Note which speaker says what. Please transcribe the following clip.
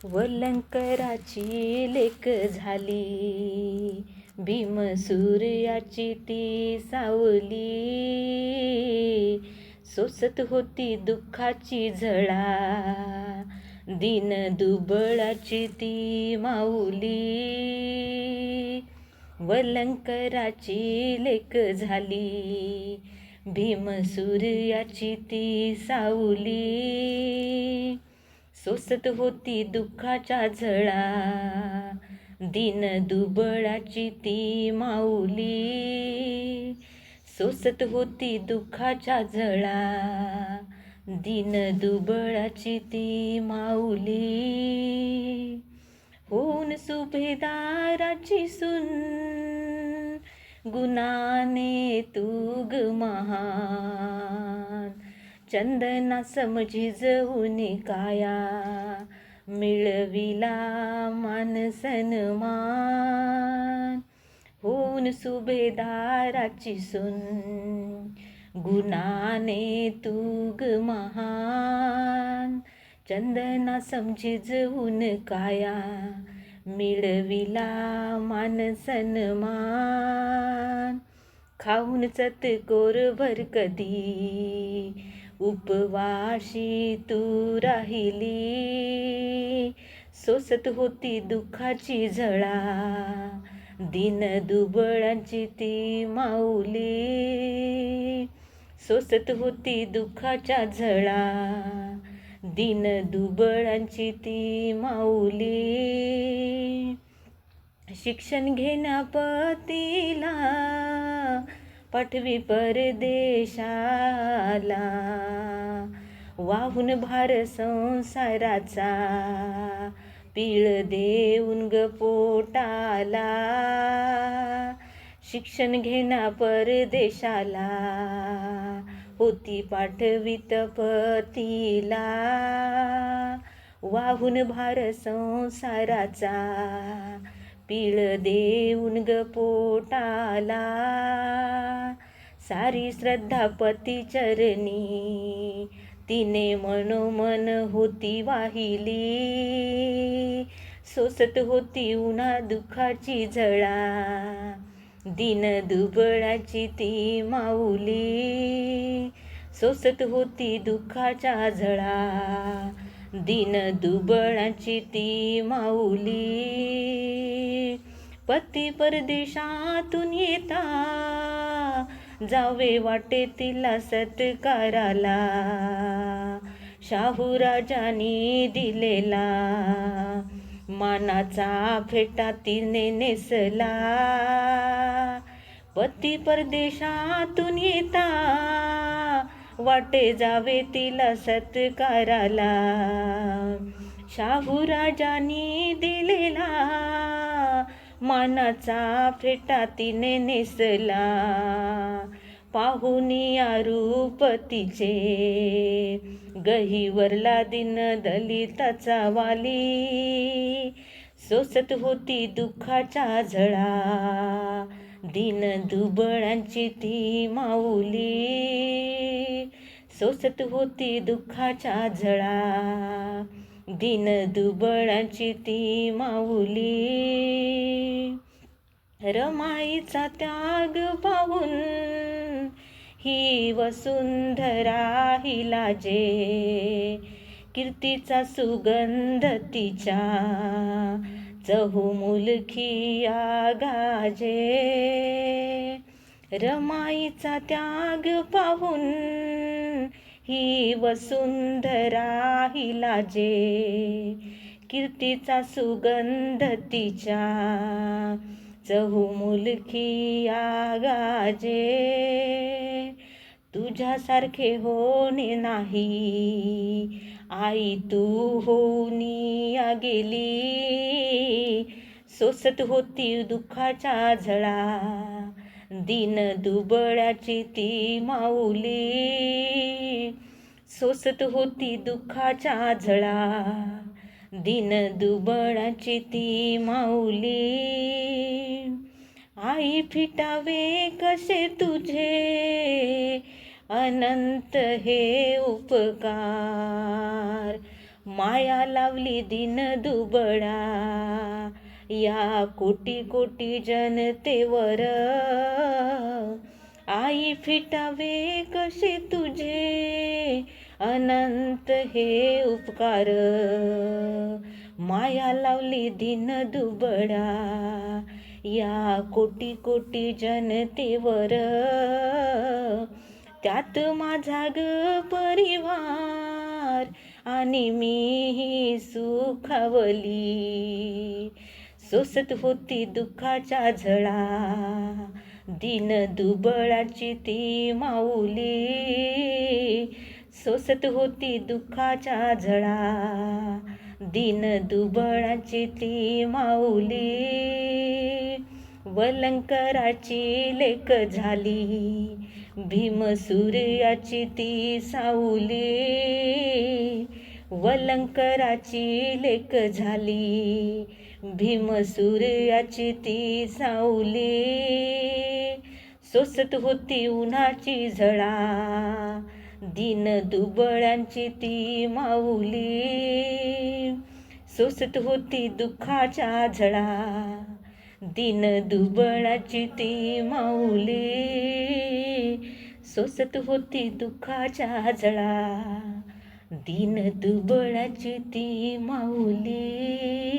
Speaker 1: वलंकराची लेक झाली, भीमसूर्याची ती सावली. सोसत होती दुःखाची झळा, दीन दुबळाची ती माऊली. वलंकराची लेक झाली, भीमसूर्याची ती सावली. सोसत होती दुःखाच्या झळा, दीन दुबळाची ती माऊली. सोसत होती दुःखाच्या झळा, दीन दुबळाची ती माऊली. होऊन सुभेदाराची सून, गुणाने तू ग महान. चंदना समजी जवून काया, मिळविला मान सन्मान. होऊन सुभेदाराची सून, गुणाने तू ग महान. चंदना समजी जवून काया, मिळविला मान सन्मान. खाऊन चतकोरभर कधी, उपवाशी तू राहिली. सोसत होती दुःखाची झळा, दीन दुबळाची ती माऊली. सोसत होती दुःखाच्या झळा, दीन दुबळाची ती माऊली. शिक्षण घेण्या पतीला पाठवी परदेशाला, वाहून भार संसाराचा, पीळ देऊन ग पोटाला. शिक्षण घेण्या परदेशाला, होती पाठवीत पतीला, वाहून भार संसाराचा, पीळ देऊन ग पोटाला. सारी श्रद्धा पती चरणी, तिने मनोमन होती वाहिली. सोसत होती उन्हा दुःखाची झळा, दीन दुबळाची ती माऊली. सोसत होती दुःखाच्या झळा, दीन दुबळाची ती माऊली. पती परदेशातून येता, जावे वाटे तिला सत्काराला. शाहू राजांनी दिलेला, मानाचा फेटा तिने नेसला. पती परदेशातून येता, वाटे जावे तिला सत्काराला. शाहू राजांनी दिलेला, मानाचा फेटा तिने नेसला. पाहुनिया रूप तिचे, गहिवरला दिन दलिताचा वाली. सोसत होती दुःखाच्या झळा, दीन दुबळांची ती माऊली. सोसत होती दुःखाच्या झळा, दीन दुबळांची ती माऊली. रमाईचा त्याग पाहून, ही वसुंधरा ही लाजे. कीर्तीचा सुगंध तिच्या, चहुमुलकी गाजे. रमाईचा त्याग पाहून, ही वसुंधरा ही लाजे. कीर्तीचा सुगंध तिच्या, चहुमुलकी गाजे. तुझ्यासारखे होणे नाही, आई तू होऊनी गेली. सोसत होती दुःखाच्या झळा, दीन दुबळाची ती माऊली. सोसत होती दुःखाच्या झळा, दीन दुबळाची ती माऊली. आई फिटावे कसे तुझे, अनंत हे उपकार. माया लावली दिन दुबळा या कोटी कोटी जनतेवर. आई फिटावे कसे तुझे अनंत हे उपकार. माया लावली दिन दुबळा या कोटी कोटी जनतेवर. त्यात माझा ग परिवार आणि मीही सुखावली. सोसत होती दुःखाच्या झळा दिन दुबळाची ती माऊली. सोसत होती दुःखाच्या झळा दिन दुबळाची ती माऊली. वलंकराची लेक झाली भीमसूर्याची ती सावली. वलंकराची लेक झाली भीमसूर्याची ती सावली. सोसत होती उन्हाची झळा दिन दुबळांची ती माऊली. सोसत होती दुःखाच्या झळा दिन दुबळाची ती माऊली. सोसत होती दुःखाच्या झळा दिन दुबळाची ती माऊली.